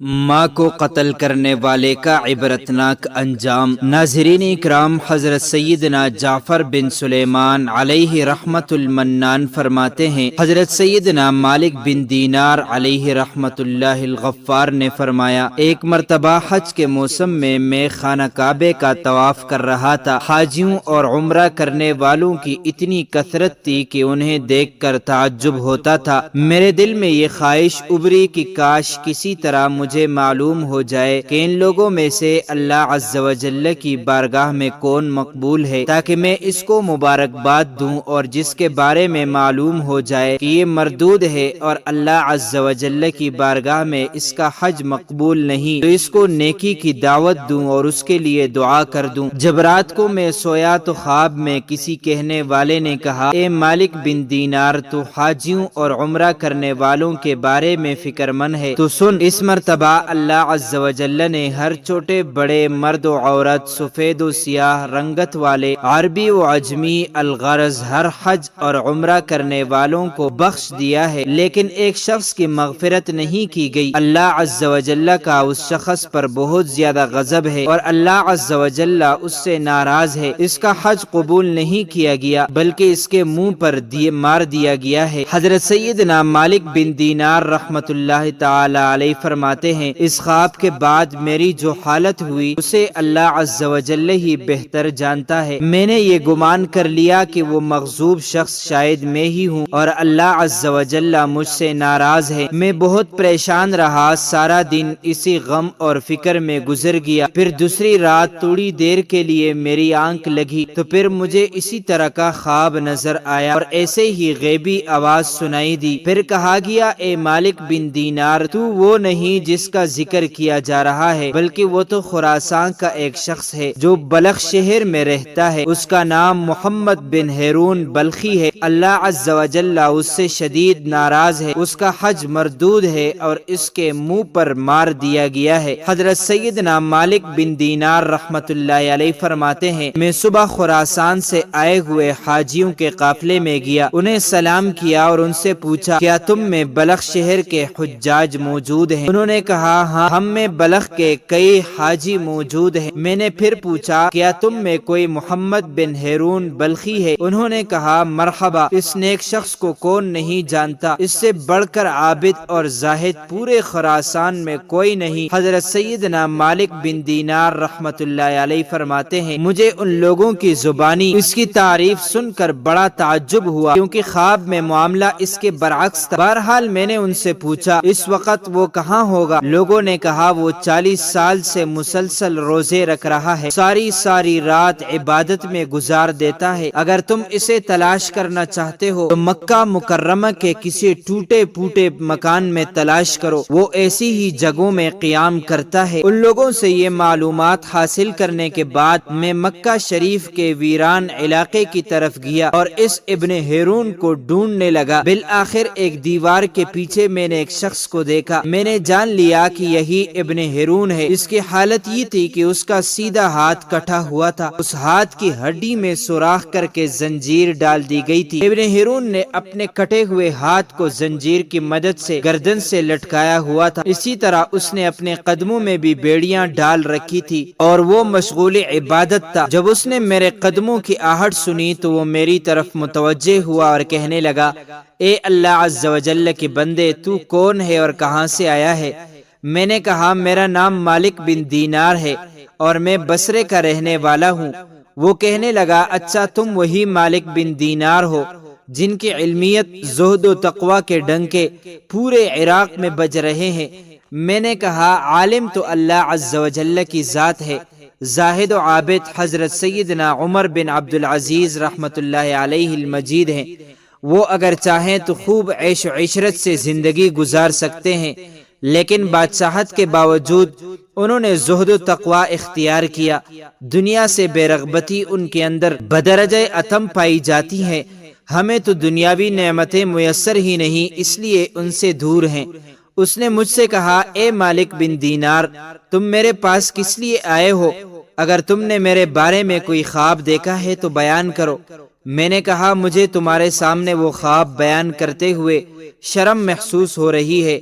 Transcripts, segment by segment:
ماں کو قتل کرنے والے کا عبرتناک انجام۔ ناظرین اکرام، حضرت سیدنا جعفر بن سلیمان علیہ رحمت المنان فرماتے ہیں، حضرت سیدنا مالک بن دینار علیہ رحمت اللہ الغفار نے فرمایا، ایک مرتبہ حج کے موسم میں خانہ کعبے کا طواف کر رہا تھا۔ حاجیوں اور عمرہ کرنے والوں کی اتنی کثرت تھی کہ انہیں دیکھ کر تعجب ہوتا تھا۔ میرے دل میں یہ خواہش ابری کہ کاش کسی طرح مجھے معلوم ہو جائے کہ ان لوگوں میں سے اللہ عز و جل کی بارگاہ میں کون مقبول ہے، تاکہ میں اس کو مبارکباد دوں، اور جس کے بارے میں معلوم ہو جائے کہ یہ مردود ہے اور اللہ عز و جل کی بارگاہ میں اس کا حج مقبول نہیں، تو اس کو نیکی کی دعوت دوں اور اس کے لیے دعا کر دوں۔ جب رات کو میں سویا تو خواب میں کسی کہنے والے نے کہا، اے مالک بن دینار، تو حاجیوں اور عمرہ کرنے والوں کے بارے میں فکر مند ہے تو سن، اس مرتبہ اللہ عز و جل نے ہر چھوٹے بڑے، مرد و عورت، سفید و سیاہ، رنگت والے، عربی و عجمی، الغرض ہر حج اور عمرہ کرنے والوں کو بخش دیا ہے، لیکن ایک شخص کی مغفرت نہیں کی گئی۔ اللہ عز و جل کا اس شخص پر بہت زیادہ غضب ہے اور اللہ عز و جل اس سے ناراض ہے، اس کا حج قبول نہیں کیا گیا بلکہ اس کے منہ پر مار دیا گیا ہے۔ حضرت سیدنا مالک بن دینار رحمت اللہ تعالی علیہ فرماتے ہیں، اس خواب کے بعد میری جو حالت ہوئی اسے اللہ عز و جل ہی بہتر جانتا ہے۔ میں نے یہ گمان کر لیا کہ وہ مغضوب شخص شاید میں ہی ہوں اور اللہ عز و جل مجھ سے ناراض ہے۔ میں بہت پریشان رہا، سارا دن اسی غم اور فکر میں گزر گیا۔ پھر دوسری رات تھوڑی دیر کے لیے میری آنکھ لگی تو پھر مجھے اسی طرح کا خواب نظر آیا اور ایسے ہی غیبی آواز سنائی دی۔ پھر کہا گیا، اے مالک بن دینار، تو وہ نہیں جس کا ذکر کیا جا رہا ہے، بلکہ وہ تو خراسان کا ایک شخص ہے جو بلخ شہر میں رہتا ہے، اس کا نام محمد بن ہیرون بلخی ہے۔ اللہ عز و جل اس سے شدید ناراض ہے، اس کا حج مردود ہے اور اس کے منہ پر مار دیا گیا ہے۔ حضرت سیدنا مالک بن دینار رحمت اللہ علیہ فرماتے ہیں، میں صبح خراسان سے آئے ہوئے حاجیوں کے قافلے میں گیا، انہیں سلام کیا اور ان سے پوچھا، کیا تم میں بلخ شہر کے حجاج موجود ہیں؟ انہوں نے کہا، ہاں، ہم میں بلخ کے کئی حاجی موجود ہیں۔ میں نے پھر پوچھا، کیا تم میں کوئی محمد بن ہیرون بلخی ہے؟ انہوں نے کہا، مرحبا، اس نیک شخص کو کون نہیں جانتا، اس سے بڑھ کر عابد اور زاہد پورے خراسان میں کوئی نہیں۔ حضرت سیدنا مالک بن دینار رحمت اللہ علیہ فرماتے ہیں، مجھے ان لوگوں کی زبانی اس کی تعریف سن کر بڑا تعجب ہوا، کیونکہ خواب میں معاملہ اس کے برعکس تھا۔ بہرحال میں نے ان سے پوچھا، اس وقت وہ کہاں ہوگا؟ لوگوں نے کہا، وہ 40 سال سے مسلسل روزے رکھ رہا ہے، ساری رات عبادت میں گزار دیتا ہے۔ اگر تم اسے تلاش کرنا چاہتے ہو تو مکہ مکرمہ کے کسی ٹوٹے پھوٹے مکان میں تلاش کرو، وہ ایسی ہی جگہوں میں قیام کرتا ہے۔ ان لوگوں سے یہ معلومات حاصل کرنے کے بعد میں مکہ شریف کے ویران علاقے کی طرف گیا اور اس ابن ہیرون کو ڈھونڈنے لگا۔ بالآخر ایک دیوار کے پیچھے میں نے ایک شخص کو دیکھا، میں نے جان لیا کہ یہی ابن ہیرون ہے۔ اس کی حالت یہ تھی کہ اس کا سیدھا ہاتھ کٹا ہوا تھا، اس ہاتھ کی ہڈی میں سوراخ کر کے زنجیر ڈال دی گئی تھی۔ ابن ہیرون نے اپنے کٹے ہوئے ہاتھ کو زنجیر کی مدد سے گردن سے لٹکایا ہوا تھا، اسی طرح اس نے اپنے قدموں میں بھی بیڑیاں ڈال رکھی تھی اور وہ مشغول عبادت تھا۔ جب اس نے میرے قدموں کی آہٹ سنی تو وہ میری طرف متوجہ ہوا اور کہنے لگا، اے اللہ عز و جل کے بندے، تو کون ہے اور کہاں سے آیا ہے؟ میں نے کہا، میرا نام مالک بن دینار ہے اور میں بصرے کا رہنے والا ہوں۔ وہ کہنے لگا، اچھا، تم وہی مالک بن دینار ہو جن کی علمیت، زہد و تقوی کے ڈنکے پورے عراق میں بج رہے ہیں؟ میں نے کہا، عالم تو اللہ عز و جل کی ذات ہے، زاہد و عابد حضرت سیدنا عمر بن عبد العزیز رحمت اللہ علیہ المجید ہیں، وہ اگر چاہیں تو خوب عیش و عشرت سے زندگی گزار سکتے ہیں، لیکن بادشاہت کے باوجود انہوں نے زہد و تقوی اختیار کیا۔ دنیا سے بے رغبتی ان کے اندر بدرجہ اتم پائی جاتی ہے۔ ہمیں تو دنیاوی نعمتیں میسر ہی نہیں، اس لیے ان سے دور ہیں۔ اس نے مجھ سے کہا، اے مالک بن دینار، تم میرے پاس کس لیے آئے ہو؟ اگر تم نے میرے بارے میں کوئی خواب دیکھا ہے تو بیان کرو۔ میں نے کہا، مجھے تمہارے سامنے وہ خواب بیان کرتے ہوئے شرم محسوس ہو رہی ہے،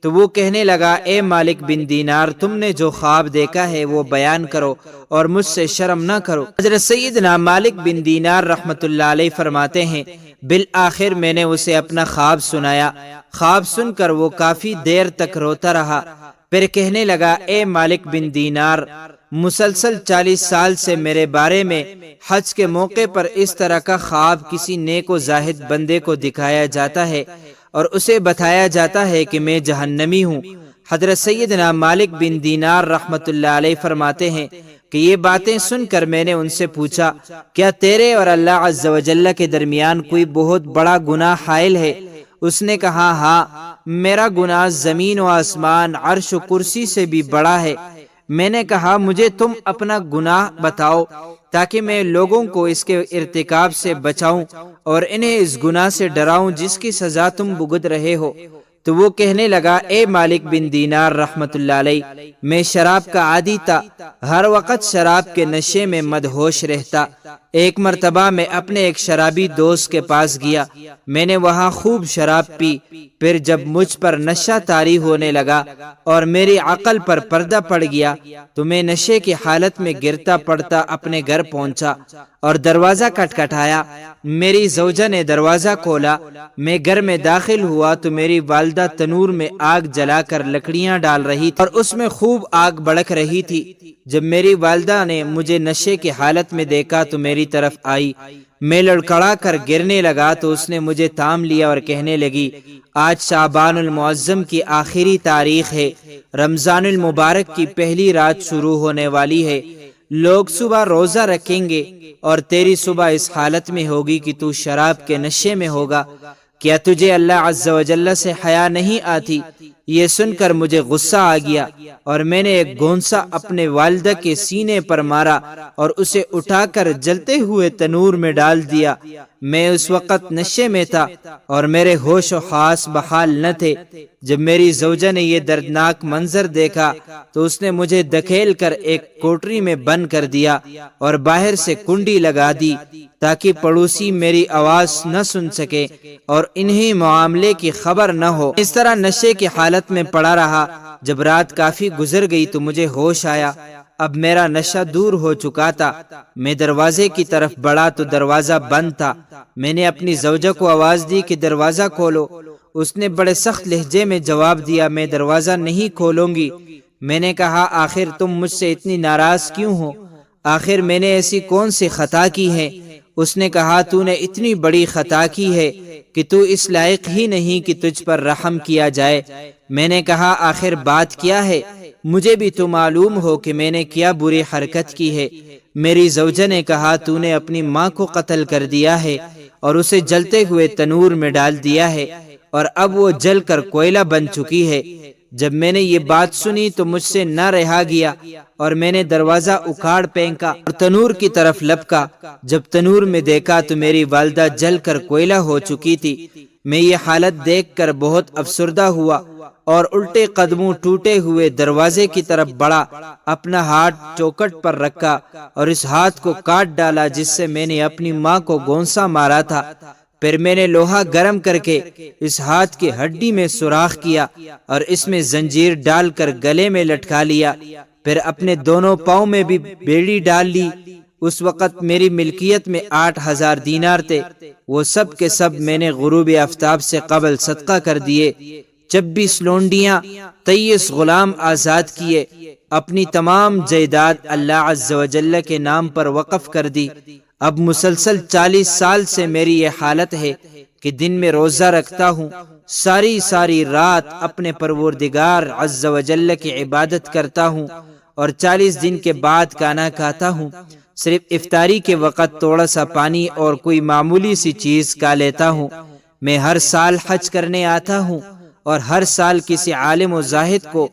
تو وہ کہنے لگا اے مالک بن دینار تم نے جو خواب دیکھا ہے وہ بیان کرو اور مجھ سے شرم نہ کرو۔ حضرت سیدنا مالک بن دینار رحمت اللہ علیہ فرماتے ہیں بالآخر میں نے اسے اپنا خواب سنایا۔ خواب سن کر وہ کافی دیر تک روتا رہا، پھر کہنے لگا اے مالک بن دینار مسلسل 40 سال سے میرے بارے میں حج کے موقع پر اس طرح کا خواب کسی نیک و زاہد بندے کو دکھایا جاتا ہے اور اسے بتایا جاتا ہے کہ میں جہنمی ہوں۔ حضرت سیدنا مالک بن دینار رحمت اللہ علیہ فرماتے ہیں کہ یہ باتیں سن کر میں نے ان سے پوچھا کیا تیرے اور اللہ عز و جل کے درمیان کوئی بہت بڑا گناہ حائل ہے؟ اس نے کہا ہاں، میرا گناہ زمین و آسمان عرش و کرسی سے بھی بڑا ہے۔ میں نے کہا مجھے تم اپنا گناہ بتاؤ تاکہ میں لوگوں کو اس کے ارتکاب سے بچاؤں اور انہیں اس گناہ سے ڈراؤں جس کی سزا تم بھگت رہے ہو۔ تو وہ کہنے لگا اے مالک بن دینار رحمت اللہ علیہ میں شراب کا عادی تھا، ہر وقت شراب کے نشے میں مدہوش رہتا۔ ایک مرتبہ میں اپنے ایک شرابی دوست کے پاس گیا، میں نے وہاں خوب شراب پی، پھر جب مجھ پر نشہ طاری ہونے لگا اور میری عقل پر پردہ پڑ گیا تو میں نشے کی حالت میں گرتا پڑتا اپنے گھر پہنچا اور دروازہ کھٹکھٹایا۔ میری زوجہ نے دروازہ کھولا، میں گھر میں داخل ہوا تو میری والدہ تنور میں آگ جلا کر لکڑیاں ڈال رہی تھی اور اس میں خوب آگ بھڑک رہی تھی۔ جب میری والدہ نے مجھے نشے کی حالت میں دیکھا تو میری طرف آئی، میں لڑکھڑا کر گرنے لگا تو اس نے مجھے تھام لیا اور کہنے لگی آج شعبان المعظم کی آخری تاریخ ہے، رمضان المبارک کی پہلی رات شروع ہونے والی ہے، لوگ صبح روزہ رکھیں گے اور تیری صبح اس حالت میں ہوگی کہ تو شراب کے نشے میں ہوگا، کیا تجھے اللہ عز و جل سے حیا نہیں آتی؟ یہ سن کر مجھے غصہ آ گیا اور میں نے ایک گونسا اپنے والدہ کے سینے پر مارا اور اسے اٹھا کر جلتے ہوئے تنور میں ڈال دیا۔ میں اس وقت نشے میں تھا اور میرے ہوش و حواس بحال نہ تھے۔ جب میری زوجہ نے یہ دردناک منظر دیکھا تو اس نے مجھے دھکیل کر ایک کوٹری میں بند کر دیا اور باہر سے کنڈی لگا دی تاکہ پڑوسی میری آواز نہ سن سکے اور انہیں معاملے کی خبر نہ ہو۔ اس طرح نشے کی حالت میں پڑا رہا۔ جب رات کافی گزر گئی تو مجھے ہوش آیا، اب میرا نشہ دور ہو چکا تھا۔ میں دروازے کی طرف بڑھا تو دروازہ بند تھا۔ میں نے اپنی زوجہ کو آواز دی کہ دروازہ کھولو۔ اس نے بڑے سخت لہجے میں جواب دیا میں دروازہ نہیں کھولوں گی۔ میں نے کہا آخر تم مجھ سے اتنی ناراض کیوں ہو؟ آخر میں نے ایسی کون سی خطا کی ہے؟ اس نے کہا تو نے اتنی بڑی خطا کی ہے کہ تو اس لائق ہی نہیں کہ تجھ پر رحم کیا جائے۔ میں نے کہا آخر بات کیا ہے؟ مجھے بھی تو معلوم ہو کہ میں نے کیا بری حرکت کی ہے۔ میری زوجہ نے کہا تو نے اپنی ماں کو قتل کر دیا ہے اور اسے جلتے ہوئے تنور میں ڈال دیا ہے اور اب وہ جل کر کوئلہ بن چکی ہے۔ جب میں نے یہ بات سنی تو مجھ سے نہ رہا گیا اور میں نے دروازہ اکھاڑ پھینکا اور تنور کی طرف لپکا۔ جب تنور میں دیکھا تو میری والدہ جل کر کوئلہ ہو چکی تھی۔ میں یہ حالت دیکھ کر بہت افسردہ ہوا اور الٹے قدموں ٹوٹے ہوئے دروازے کی طرف بڑھا، اپنا ہاتھ چوکٹ پر رکھا اور اس ہاتھ کو کاٹ ڈالا جس سے میں نے اپنی ماں کو گونسا مارا تھا۔ پھر میں نے لوہا گرم کر کے اس ہاتھ کی ہڈی میں سوراخ کیا اور اس میں زنجیر ڈال کر گلے میں لٹکا لیا، پھر اپنے دونوں پاؤں میں بھی بیڑی ڈال لی۔ اس وقت میری ملکیت میں 8000 دینار تھے، وہ سب کے سب میں نے غروب آفتاب سے قبل صدقہ کر دیے۔ 26 لونڈیاں، 23 غلام آزاد کیے، اپنی تمام جائیداد اللہ عز و جل کے نام پر وقف کر دی۔ اب مسلسل 40 سال سے میری یہ حالت ہے کہ دن میں روزہ رکھتا ہوں، ساری رات اپنے پروردگار عز و جل کی عبادت کرتا ہوں اور 40 دن کے بعد کھانا کھاتا ہوں۔ صرف افطاری کے وقت تھوڑا سا پانی اور کوئی معمولی سی چیز کھا لیتا ہوں۔ میں ہر سال حج کرنے آتا ہوں اور ہر سال کسی عالم و زاہد کو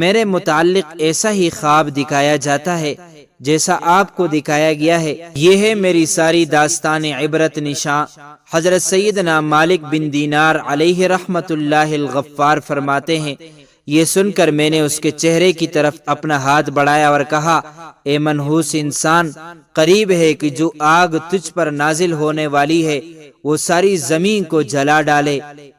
میرے متعلق ایسا ہی خواب دکھایا جاتا ہے جیسا آپ کو دکھایا گیا ہے۔ یہ ہے میری ساری داستان عبرت نشاں۔ حضرت سیدنا مالک بن دینار علیہ رحمت اللہ الغفار فرماتے ہیں یہ سن کر میں نے اس کے چہرے کی طرف اپنا ہاتھ بڑھایا اور کہا اے منحوس انسان، قریب ہے کہ جو آگ تجھ پر نازل ہونے والی ہے وہ ساری زمین کو جلا ڈالے۔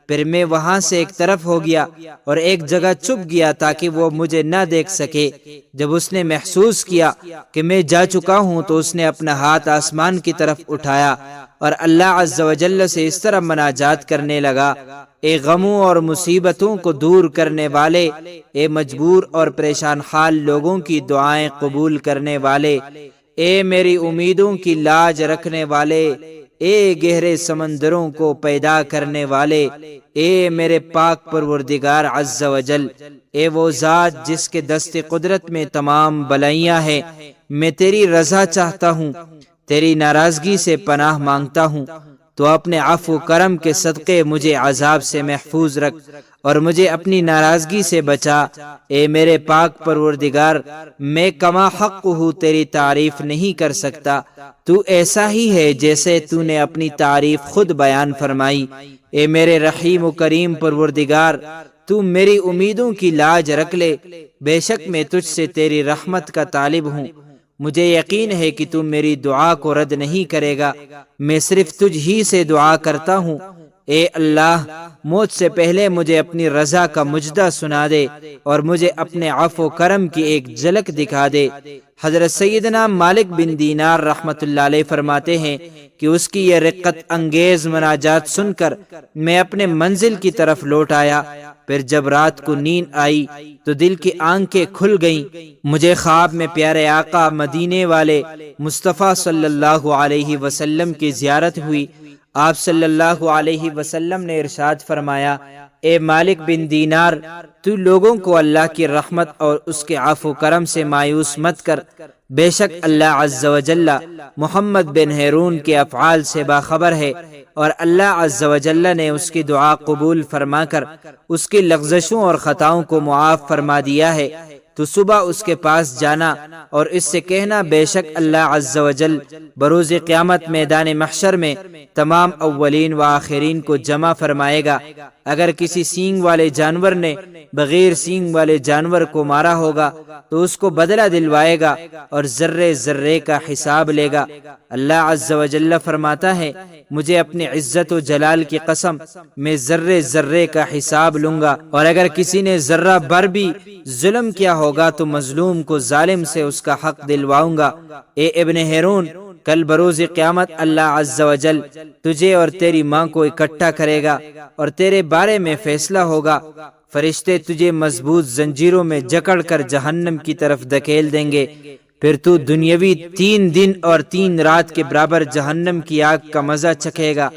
پھر میں وہاں سے ایک طرف ہو گیا اور ایک جگہ چھپ گیا تاکہ وہ مجھے نہ دیکھ سکے۔ جب اس نے محسوس کیا کہ میں جا چکا ہوں تو اس نے اپنا ہاتھ آسمان کی طرف اٹھایا اور اللہ عز و جل سے اس طرح مناجات کرنے لگا: اے غموں اور مصیبتوں کو دور کرنے والے، اے مجبور اور پریشان حال لوگوں کی دعائیں قبول کرنے والے، اے میری امیدوں کی لاج رکھنے والے، اے گہرے سمندروں کو پیدا کرنے والے، اے میرے پاک پروردگار عز و جل، اے وہ ذات جس کے دست قدرت میں تمام بلائیاں ہیں، میں تیری رضا چاہتا ہوں، تیری ناراضگی سے پناہ مانگتا ہوں، تو اپنے عفو کرم کے صدقے مجھے عذاب سے محفوظ رکھ اور مجھے اپنی ناراضگی سے بچا۔ اے میرے پاک پروردگار، میں کما حق ہوں تیری تعریف نہیں کر سکتا، تو ایسا ہی ہے جیسے تو نے اپنی تعریف خود بیان فرمائی۔ اے میرے رحیم و کریم پروردگار، تو میری امیدوں کی لاج رکھ لے، بے شک میں تجھ سے تیری رحمت کا طالب ہوں، مجھے یقین ہے کہ تو میری دعا کو رد نہیں کرے گا، میں صرف تجھ ہی سے دعا کرتا ہوں۔ اے اللہ، موت سے پہلے مجھے اپنی رضا کا مجدہ سنا دے اور مجھے اپنے عفو کرم کی ایک جھلک دکھا دے۔ حضرت سیدنا مالک بن دینار رحمۃ اللہ علیہ فرماتے ہیں کہ اس کی یہ رقت انگیز مناجات سن کر میں اپنے منزل کی طرف لوٹ آیا۔ پھر جب رات کو نیند آئی تو دل کی آنکھیں کھل گئیں، مجھے خواب میں پیارے آقا مدینے والے مصطفیٰ صلی اللہ علیہ وسلم کی زیارت ہوئی۔ آپ صلی اللہ علیہ وسلم نے ارشاد فرمایا: اے مالک بن دینار، تو لوگوں کو اللہ کی رحمت اور اس کے عفو کرم سے مایوس مت کر، بے شک اللہ عز و جل محمد بن ہیرون کے افعال سے باخبر ہے اور اللہ عز و جل نے اس کی دعا قبول فرما کر اس کی لغزشوں اور خطاؤں کو معاف فرما دیا ہے۔ تو صبح اس کے پاس جانا اور اس سے کہنا: بے شک اللہ عز و جل بروز قیامت میدان محشر میں تمام اولین و آخرین کو جمع فرمائے گا۔ اگر کسی سینگ والے جانور نے بغیر سینگ والے جانور کو مارا ہوگا تو اس کو بدلہ دلوائے گا اور ذرے ذرے کا حساب لے گا۔ اللہ عز و جل فرماتا ہے: مجھے اپنی عزت و جلال کی قسم، میں ذرے ذرے کا حساب لوں گا، اور اگر کسی نے ذرہ بھر بھی ظلم کیا ہوگا تو مظلوم کو ظالم سے اس کا حق دلواؤں گا۔ اے ابن ہیرون، کل بروز قیامت اللہ عز و جل تجھے اور تیری ماں کو اکٹھا کرے گا اور تیرے بارے میں فیصلہ ہوگا۔ فرشتے تجھے مضبوط زنجیروں میں جکڑ کر جہنم کی طرف دھکیل دیں گے، پھر تو دنیاوی 3 دن اور 3 رات کے برابر جہنم کی آگ کا مزہ چکھے گا،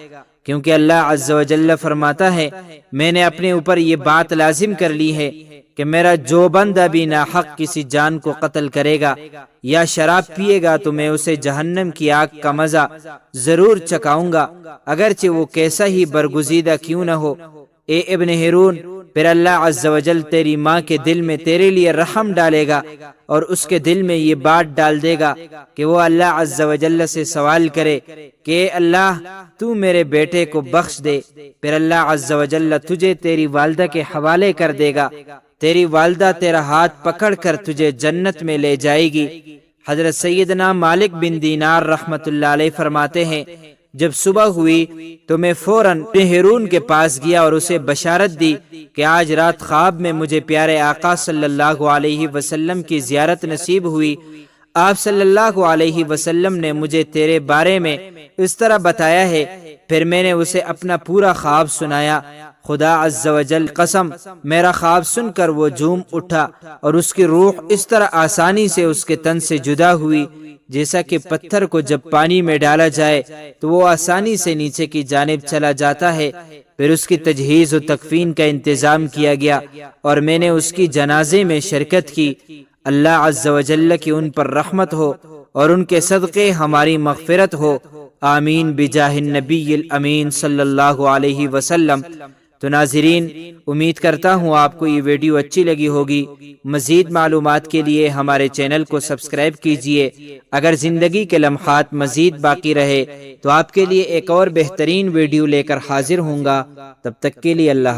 کیونکہ اللہ عز و جل فرماتا ہے: میں نے اپنے اوپر یہ بات لازم کر لی ہے کہ میرا جو بندہ بھی ناحق کسی جان کو قتل کرے گا یا شراب پیے گا تو میں اسے جہنم کی آگ کا مزہ ضرور چکھاؤں گا، اگرچہ وہ کیسا ہی برگزیدہ کیوں نہ ہو۔ اے ابن ہیرون، پھر اللہ عز و جل تیری ماں کے دل میں تیرے لیے رحم ڈالے گا اور اس کے دل میں یہ بات ڈال دے گا کہ وہ اللہ عز و جل سے سوال کرے کہ اے اللہ، تو میرے بیٹے کو بخش دے۔ پھر اللہ عز و جل تجھے تیری والدہ کے حوالے کر دے گا، تیری والدہ تیرا ہاتھ پکڑ کر تجھے جنت میں لے جائے گی۔ حضرت سیدنا مالک بن دینار رحمۃ اللہ علیہ فرماتے ہیں: جب صبح ہوئی تو میں فوراً ہیرون کے پاس گیا اور اسے بشارت دی کہ آج رات خواب میں مجھے پیارے آقا صلی اللہ علیہ وسلم کی زیارت نصیب ہوئی۔ آپ صلی اللہ علیہ وسلم نے مجھے تیرے بارے میں اس طرح بتایا ہے۔ پھر میں نے اسے اپنا پورا خواب سنایا۔ خدا عز و جل قسم، میرا خواب سن کر وہ جھوم اٹھا اور اس کی روح اس طرح آسانی سے اس کے تن سے جدا ہوئی جیسا کہ پتھر کو جب پانی میں ڈالا جائے تو وہ آسانی سے نیچے کی جانب چلا جاتا ہے۔ پھر اس کی تجہیز و تکفین کا انتظام کیا گیا اور میں نے اس کی جنازے میں شرکت کی۔ اللہ عز و جل کی ان پر رحمت ہو اور ان کے صدقے ہماری مغفرت ہو، آمین بجاہ النبی الامین صلی اللہ علیہ وسلم۔ تو ناظرین، امید کرتا ہوں آپ کو یہ ویڈیو اچھی لگی ہوگی۔ مزید معلومات کے لیے ہمارے چینل کو سبسکرائب کیجئے۔ اگر زندگی کے لمحات مزید باقی رہے تو آپ کے لیے ایک اور بہترین ویڈیو لے کر حاضر ہوں گا۔ تب تک کے لیے اللہ